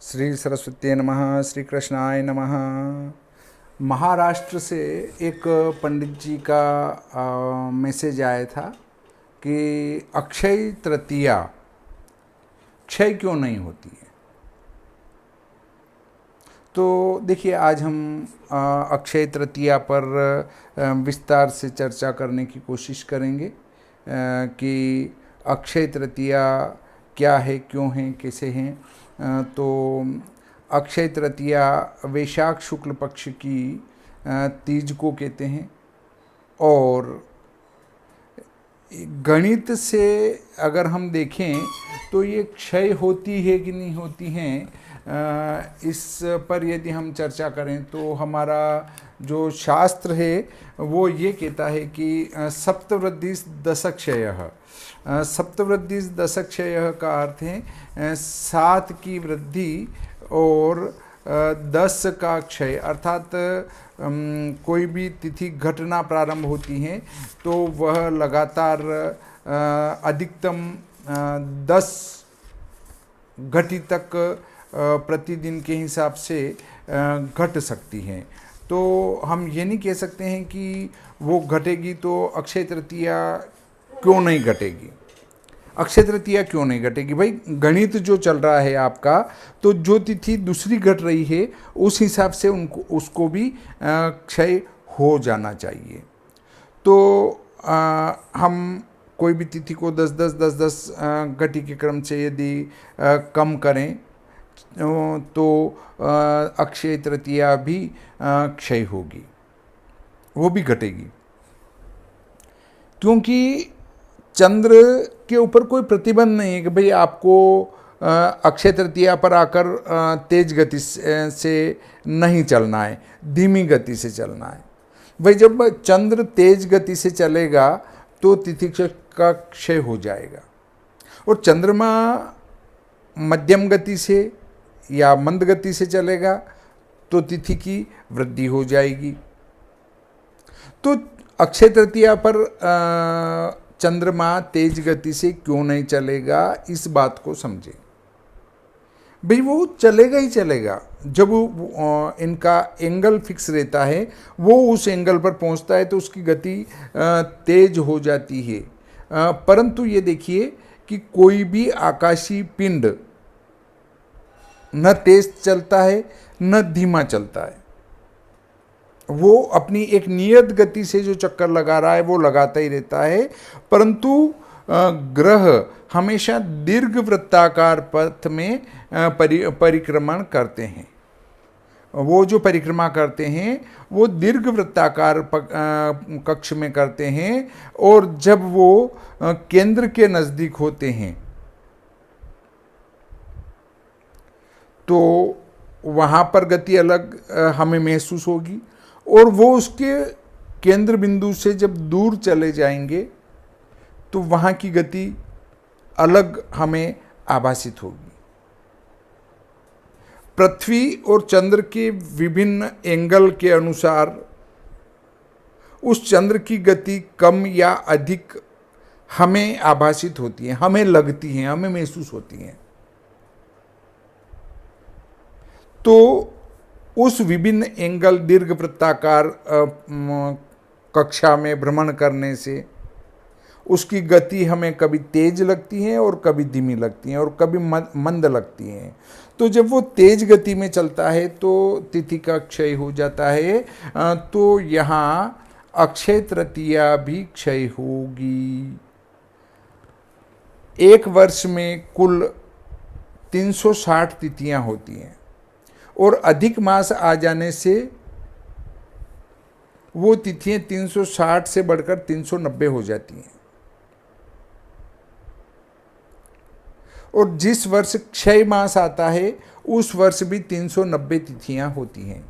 श्री सरस्वती नमः। श्री कृष्णाय नमः। महाराष्ट्र से एक पंडित जी का मैसेज आया था कि अक्षय तृतीया क्षय क्यों नहीं होती है। तो देखिए, आज हम अक्षय तृतीया पर विस्तार से चर्चा करने की कोशिश करेंगे कि अक्षय तृतीया क्या है, क्यों है, कैसे हैं। तो अक्षय तृतीया वैशाख शुक्ल पक्ष की तीज को कहते हैं और गणित से अगर हम देखें तो ये क्षय होती है कि नहीं होती हैं, इस पर यदि हम चर्चा करें तो हमारा जो शास्त्र है वो ये कहता है कि सप्तवृद्धि दशक्षय। सप्तवृद्धि दशक्षय का अर्थ है 7 की वृद्धि और 10 का क्षय, अर्थात कोई भी तिथि घटना प्रारंभ होती है तो वह लगातार अधिकतम 10 घटी तक प्रतिदिन के हिसाब से घट सकती हैं। तो हम ये नहीं कह सकते हैं कि वो घटेगी तो अक्षय तृतीया क्यों नहीं घटेगी। अक्षय तृतीया क्यों नहीं घटेगी भाई, गणित जो चल रहा है आपका, तो जो तिथि दूसरी घट रही है उस हिसाब से उसको भी क्षय हो जाना चाहिए। तो हम कोई भी तिथि को 10-10 घटी के क्रम से यदि कम करें तो अक्षय तृतीया भी क्षय होगी, वो भी घटेगी, क्योंकि चंद्र के ऊपर कोई प्रतिबंध नहीं है कि भाई आपको अक्षय तृतीया पर आकर तेज गति से नहीं चलना है, धीमी गति से चलना है। भाई जब चंद्र तेज गति से चलेगा तो तिथि का क्षय हो जाएगा, और चंद्रमा मध्यम गति से या मंद गति से चलेगा तो तिथि की वृद्धि हो जाएगी। तो अक्षय तृतीया पर चंद्रमा तेज गति से क्यों नहीं चलेगा, इस बात को समझें। भाई वो चलेगा ही चलेगा जब इनका एंगल फिक्स रहता है, वो उस एंगल पर पहुंचता है तो उसकी गति तेज हो जाती है। परंतु ये देखिए कि कोई भी आकाशीय पिंड न तेज चलता है न धीमा चलता है, वो अपनी एक नियत गति से जो चक्कर लगा रहा है वो लगाता ही रहता है। परंतु ग्रह हमेशा दीर्घ वृत्ताकार पथ में परिक्रमण करते हैं। वो जो परिक्रमा करते हैं वो दीर्घ वृत्ताकार कक्ष में करते हैं, और जब वो केंद्र के नज़दीक होते हैं तो वहाँ पर गति अलग हमें महसूस होगी, और वो उसके केंद्र बिंदु से जब दूर चले जाएंगे तो वहाँ की गति अलग हमें आभासित होगी। पृथ्वी और चंद्र के विभिन्न एंगल के अनुसार उस चंद्र की गति कम या अधिक हमें आभासित होती है, हमें लगती हैं, हमें महसूस होती हैं। तो उस विभिन्न एंगल दीर्घ वृत्ताकार कक्षा में भ्रमण करने से उसकी गति हमें कभी तेज लगती है और कभी धीमी लगती है और कभी मंद लगती है। तो जब वो तेज गति में चलता है तो तिथि का क्षय हो जाता है। तो यहाँ अक्षय तृतीया भी क्षय होगी। एक वर्ष में कुल 360 तिथियां होती हैं, और अधिक मास आ जाने से वो तिथियां 360 से बढ़कर 390 हो जाती हैं, और जिस वर्ष क्षय मास आता है उस वर्ष भी 390 तिथियां होती हैं।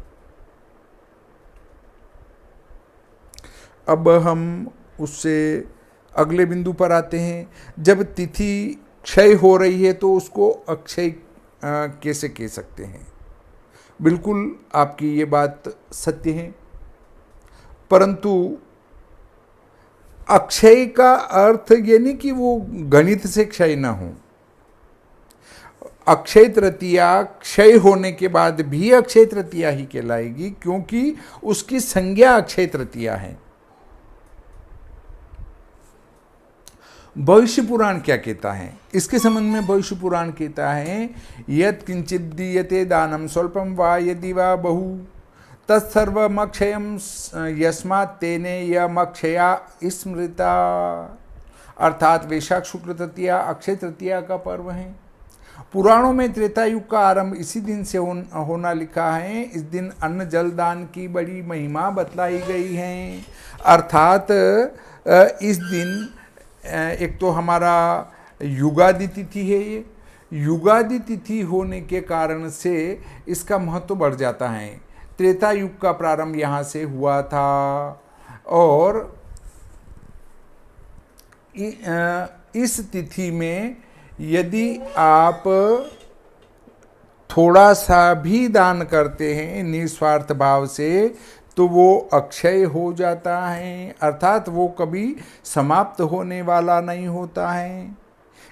अब हम उससे अगले बिंदु पर आते हैं। जब तिथि क्षय हो रही है तो उसको अक्षय कैसे कह सकते हैं। बिल्कुल आपकी ये बात सत्य है, परंतु अक्षय का अर्थ ये नहीं कि वो गणित से क्षय ना हो। अक्षय तृतीया क्षय होने के बाद भी अक्षय तृतीया ही कहलाएगी, क्योंकि उसकी संज्ञा अक्षय तृतीया है। भविष्य पुराण क्या कहता है इसके संबंध में? भविष्य पुराण कहता है यत् किंचित दीयते दानम स्वल्पम वा यदि वा बहु तत्सर्वमक्षयम यस्मात् तेने यमक्षया स्मृता। अर्थात वैशाख शुक्ल तृतीया अक्षय तृतीया का पर्व है। पुराणों में त्रेता युग का आरंभ इसी दिन से होना लिखा है। इस दिन अन्न जल दान की बड़ी महिमा बतलाई गई है। अर्थात इस दिन एक तो हमारा युगादि तिथि है, ये युगादि तिथि होने के कारण से इसका महत्व बढ़ जाता है। त्रेता युग का प्रारंभ यहाँ से हुआ था और इस तिथि में यदि आप थोड़ा सा भी दान करते हैं निस्वार्थ भाव से तो वो अक्षय हो जाता है, अर्थात वो कभी समाप्त होने वाला नहीं होता है।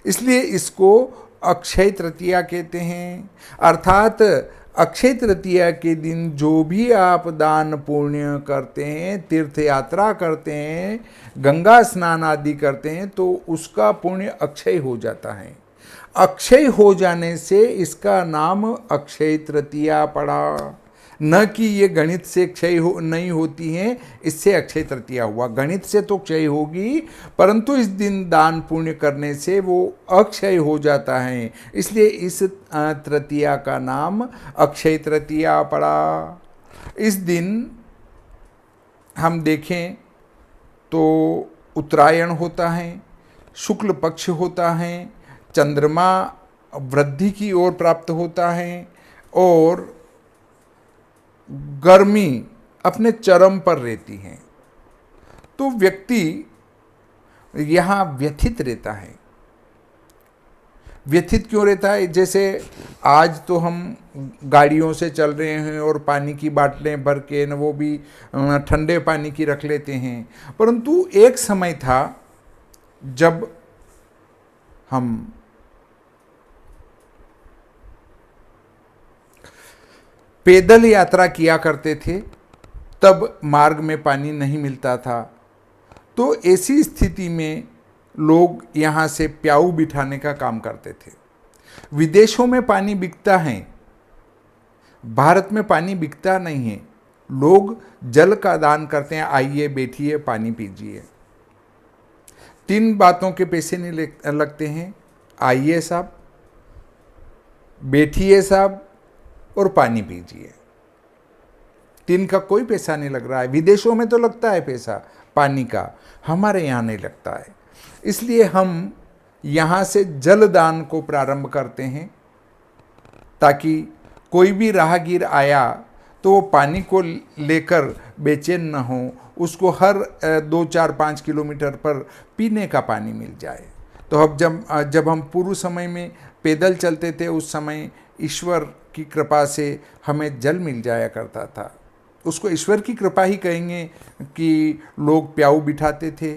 इसलिए इसको अक्षय तृतीया कहते हैं। अर्थात अक्षय तृतीया के दिन जो भी आप दान पुण्य करते हैं, तीर्थ यात्रा करते हैं, गंगा स्नान आदि करते हैं, तो उसका पुण्य अक्षय हो जाता है। अक्षय हो जाने से इसका नाम अक्षय तृतीया पड़ा। न कि ये गणित से क्षय नहीं होती हैं, इससे अक्षय तृतीया हुआ। गणित से तो क्षय होगी, परंतु इस दिन दान पुण्य करने से वो अक्षय हो जाता है, इसलिए इस तृतीया का नाम अक्षय तृतीया पड़ा। इस दिन हम देखें तो उत्तरायण होता है, शुक्ल पक्ष होता है, चंद्रमा वृद्धि की ओर प्राप्त होता है और गर्मी अपने चरम पर रहती है। तो व्यक्ति यहाँ व्यथित रहता है। व्यथित क्यों रहता है? जैसे आज तो हम गाड़ियों से चल रहे हैं और पानी की बाटलें भर के न वो भी ठंडे पानी की रख लेते हैं, परंतु एक समय था जब हम पैदल यात्रा किया करते थे, तब मार्ग में पानी नहीं मिलता था। तो ऐसी स्थिति में लोग यहाँ से प्याऊ बिठाने का काम करते थे। विदेशों में पानी बिकता है, भारत में पानी बिकता नहीं है। लोग जल का दान करते हैं, आइए बैठिए पानी पीजिए। 3 बातों के पैसे नहीं लगते हैं, आइए साहब, बैठिए साहब और पानी पीजिए। 3 का कोई पैसा नहीं लग रहा है। विदेशों में तो लगता है पैसा पानी का, हमारे यहाँ नहीं लगता है। इसलिए हम यहाँ से जल दान को प्रारंभ करते हैं, ताकि कोई भी राहगीर आया तो वो पानी को लेकर बेचैन न हो, उसको हर 2, 4, 5 किलोमीटर पर पीने का पानी मिल जाए। तो अब जब हम पूर्व समय में पैदल चलते थे, उस समय ईश्वर की कृपा से हमें जल मिल जाया करता था। उसको ईश्वर की कृपा ही कहेंगे कि लोग प्याऊ बिठाते थे,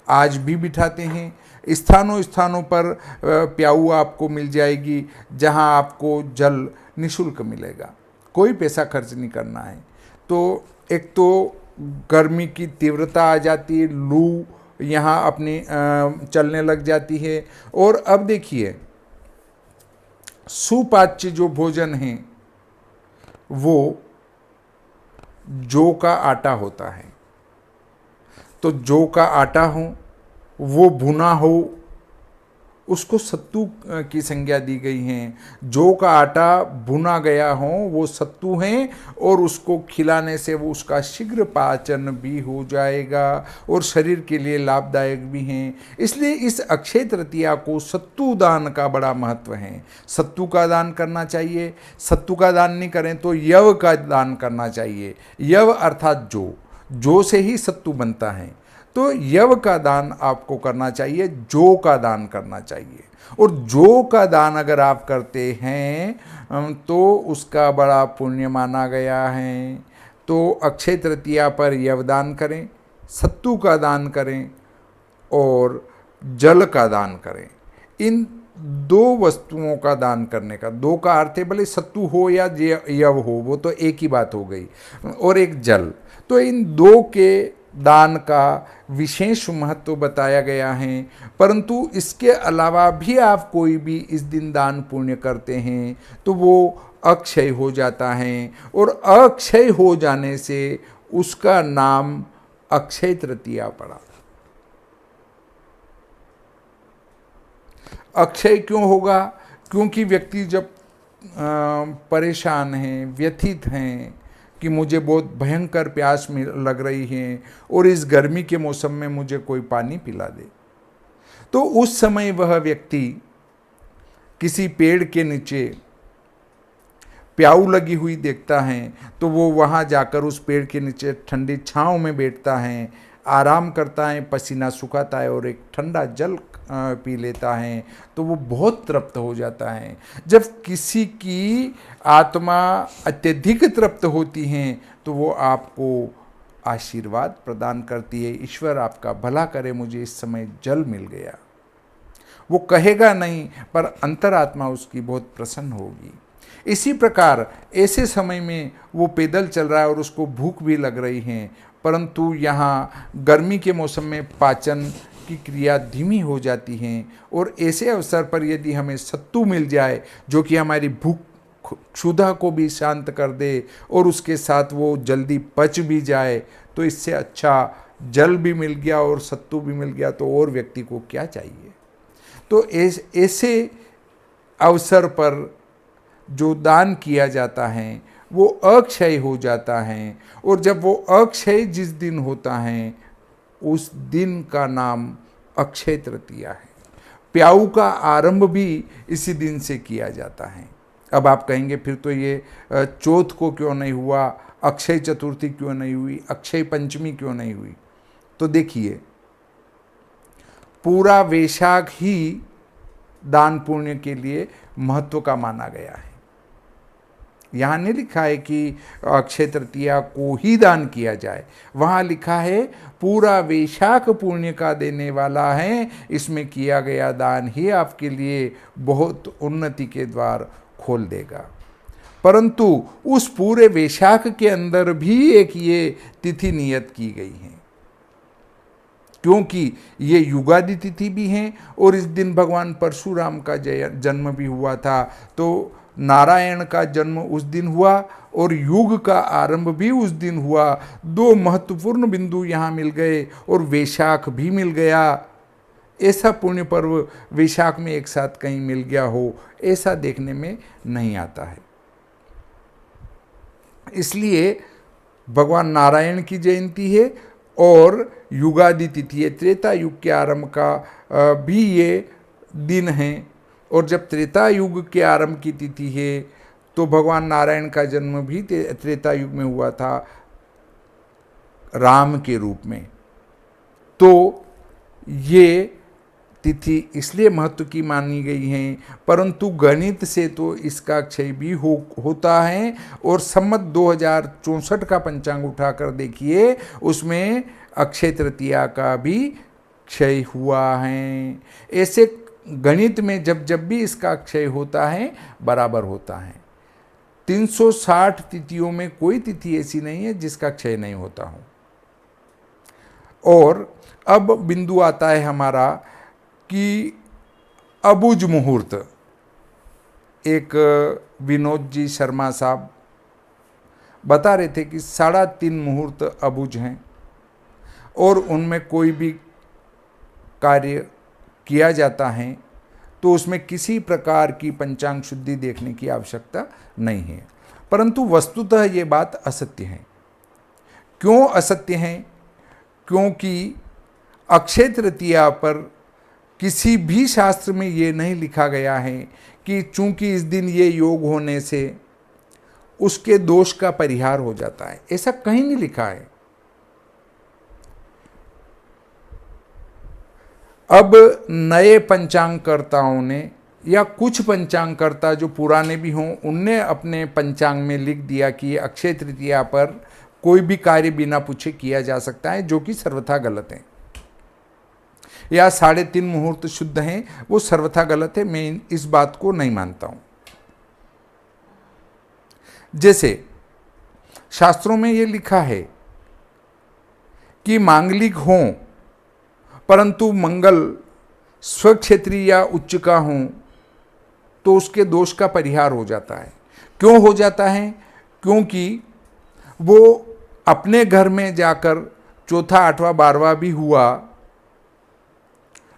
आज भी बिठाते हैं। स्थानों स्थानों पर प्याऊ आपको मिल जाएगी, जहां आपको जल निःशुल्क मिलेगा, कोई पैसा खर्च नहीं करना है। तो एक तो गर्मी की तीव्रता आ जाती है, लू यहाँ अपनी चलने लग जाती है। और अब देखिए, सुपाच्य जो भोजन है वो जौ का आटा होता है। तो जौ का आटा हो, वो भुना हो, उसको सत्तू की संज्ञा दी गई है। जौ का आटा भुना गया हो वो सत्तू हैं, और उसको खिलाने से वो उसका शीघ्र पाचन भी हो जाएगा और शरीर के लिए लाभदायक भी हैं। इसलिए इस अक्षय तृतीया को सत्तू दान का बड़ा महत्व है। सत्तू का दान करना चाहिए। सत्तू का दान नहीं करें तो यव का दान करना चाहिए। यव अर्थात जौ से ही सत्तू बनता है, तो यव का दान आपको करना चाहिए, जौ का दान करना चाहिए। और जौ का दान अगर आप करते हैं तो उसका बड़ा पुण्य माना गया है। तो अक्षय तृतीया पर यव दान करें, सत्तू का दान करें और जल का दान करें। इन दो वस्तुओं का दान करने का, दो का अर्थ है भले सत्तू हो या यव हो, वो तो एक ही बात हो गई, और एक जल, तो इन दो के दान का विशेष महत्व बताया गया है। परंतु इसके अलावा भी आप कोई भी इस दिन दान पुण्य करते हैं तो वो अक्षय हो जाता है, और अक्षय हो जाने से उसका नाम अक्षय तृतीया पड़ा। अक्षय क्यों होगा? क्योंकि व्यक्ति जब परेशान हैं, व्यथित हैं कि मुझे बहुत भयंकर प्यास में लग रही है और इस गर्मी के मौसम में मुझे कोई पानी पिला दे, तो उस समय वह व्यक्ति किसी पेड़ के नीचे प्याऊ लगी हुई देखता है तो वो वहाँ जाकर उस पेड़ के नीचे ठंडी छांव में बैठता है, आराम करता है, पसीना सुखाता है और एक ठंडा जल पी लेता है, तो वो बहुत तृप्त हो जाता है। जब किसी की आत्मा अत्यधिक तृप्त होती है तो वो आपको आशीर्वाद प्रदान करती है, ईश्वर आपका भला करे, मुझे इस समय जल मिल गया। वो कहेगा नहीं, पर अंतरात्मा उसकी बहुत प्रसन्न होगी। इसी प्रकार ऐसे समय में वो पैदल चल रहा है और उसको भूख भी लग रही है, परंतु यहाँ गर्मी के मौसम में पाचन की क्रिया धीमी हो जाती है, और ऐसे अवसर पर यदि हमें सत्तू मिल जाए जो कि हमारी भूख क्षुधा को भी शांत कर दे और उसके साथ वो जल्दी पच भी जाए, तो इससे अच्छा जल भी मिल गया और सत्तू भी मिल गया तो और व्यक्ति को क्या चाहिए। तो ऐसे अवसर पर जो दान किया जाता है वो अक्षय हो जाता है, और जब वो अक्षय जिस दिन होता है उस दिन का नाम अक्षय तृतीया है। प्याऊ का आरंभ भी इसी दिन से किया जाता है। अब आप कहेंगे फिर तो ये चौथ को क्यों नहीं हुआ, अक्षय चतुर्थी क्यों नहीं हुई, अक्षय पंचमी क्यों नहीं हुई? तो देखिए, पूरा वैशाख ही दान पुण्य के लिए महत्व का माना गया है। यहाँ नहीं लिखा है कि अक्षय तृतीया को ही दान किया जाए, वहाँ लिखा है पूरा वैशाख पुण्य का देने वाला है, इसमें किया गया दान ही आपके लिए बहुत उन्नति के द्वार खोल देगा। परंतु उस पूरे वैशाख के अंदर भी एक ये तिथि नियत की गई है, क्योंकि ये युगादि तिथि भी है और इस दिन भगवान परशुराम का जन्म भी हुआ था, तो नारायण का जन्म उस दिन हुआ और युग का आरंभ भी उस दिन हुआ। दो महत्वपूर्ण बिंदु यहाँ मिल गए और वैशाख भी मिल गया। ऐसा पुण्य पर्व वैशाख में एक साथ कहीं मिल गया हो, ऐसा देखने में नहीं आता है। इसलिए भगवान नारायण की जयंती है और युगादि तिथि है, त्रेता युग के आरंभ का भी ये दिन है, और जब त्रेता युग के आरंभ की तिथि है तो भगवान नारायण का जन्म भी त्रेता युग में हुआ था राम के रूप में। तो ये तिथि इसलिए महत्व की मानी गई है, परंतु गणित से तो इसका क्षय भी होता है, और सम्मत 2064 का पंचांग उठाकर देखिए, उसमें अक्षय तृतीया का भी क्षय हुआ है। ऐसे गणित में जब भी इसका क्षय होता है बराबर होता है। 360 तिथियों में कोई तिथि ऐसी नहीं है जिसका क्षय नहीं होता हो। और अब बिंदु आता है हमारा कि अबुझ मुहूर्त। एक विनोद जी शर्मा साहब बता रहे थे कि 3.5 मुहूर्त अबुझ हैं और उनमें कोई भी कार्य किया जाता है तो उसमें किसी प्रकार की पंचांग शुद्धि देखने की आवश्यकता नहीं है। परंतु वस्तुतः ये बात असत्य है। क्यों असत्य है? क्योंकि अक्षय तृतीया पर किसी भी शास्त्र में ये नहीं लिखा गया है कि चूंकि इस दिन ये योग होने से उसके दोष का परिहार हो जाता है, ऐसा कहीं नहीं लिखा है। अब नए पंचांगकर्ताओं ने या कुछ पंचांगकर्ता जो पुराने भी हों, उनने अपने पंचांग में लिख दिया कि अक्षय तृतीया पर कोई भी कार्य बिना पूछे किया जा सकता है, जो कि सर्वथा गलत है। या 3.5 मुहूर्त शुद्ध हैं, वो सर्वथा गलत है। मैं इस बात को नहीं मानता हूं। जैसे शास्त्रों में ये लिखा है कि मांगलिक हों परंतु मंगल स्वक्षेत्री या उच्च का हों तो उसके दोष का परिहार हो जाता है। क्यों हो जाता है? क्योंकि वो अपने घर में जाकर 4, 8, 12 भी हुआ,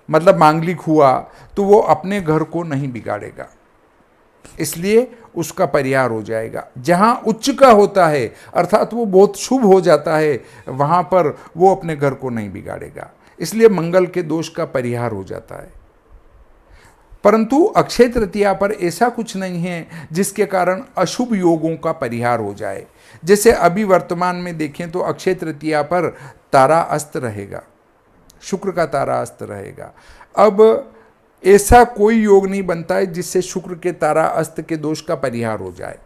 मतलब मांगलिक हुआ, तो वो अपने घर को नहीं बिगाड़ेगा, इसलिए उसका परिहार हो जाएगा। जहां उच्च का होता है अर्थात वो बहुत शुभ हो जाता है, वहां पर वो अपने घर को नहीं बिगाड़ेगा, इसलिए मंगल के दोष का परिहार हो जाता है। परंतु अक्षय तृतीया पर ऐसा कुछ नहीं है जिसके कारण अशुभ योगों का परिहार हो जाए। जैसे अभी वर्तमान में देखें तो अक्षय तृतीया पर तारा अस्त रहेगा, शुक्र का तारा अस्त रहेगा। अब ऐसा कोई योग नहीं बनता है जिससे शुक्र के तारा अस्त के दोष का परिहार हो जाए।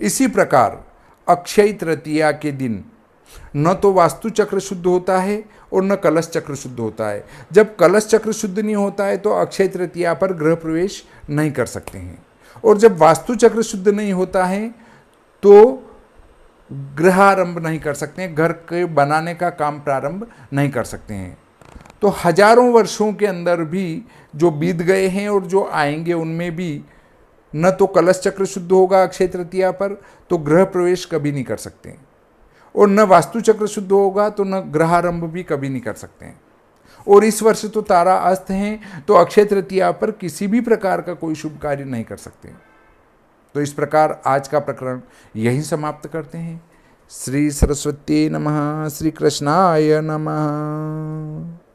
इसी प्रकार अक्षय तृतीया के दिन न तो वास्तु चक्र शुद्ध होता है और न कलश चक्र शुद्ध होता है। जब कलश चक्र शुद्ध नहीं होता है तो अक्षय तृतीया पर गृह प्रवेश नहीं कर सकते हैं, और जब वास्तु चक्र शुद्ध नहीं होता है तो गृहारंभ नहीं कर सकते हैं, घर के बनाने का काम प्रारंभ नहीं कर सकते हैं। तो हजारों वर्षों के अंदर भी जो बीत गए हैं और जो आएंगे उनमें भी न तो कलश चक्र शुद्ध होगा अक्षय तृतीया पर, तो गृह प्रवेश कभी नहीं कर सकते हैं, और न वास्तु चक्र शुद्ध होगा तो न ग्रहारंभ भी कभी नहीं कर सकते हैं। और इस वर्ष तो तारा अस्त हैं, तो अक्षय तृतीया पर किसी भी प्रकार का कोई शुभ कार्य नहीं कर सकते। तो इस प्रकार आज का प्रकरण यहीं समाप्त करते हैं। श्री सरस्वती नमः। श्री कृष्णाय नमः।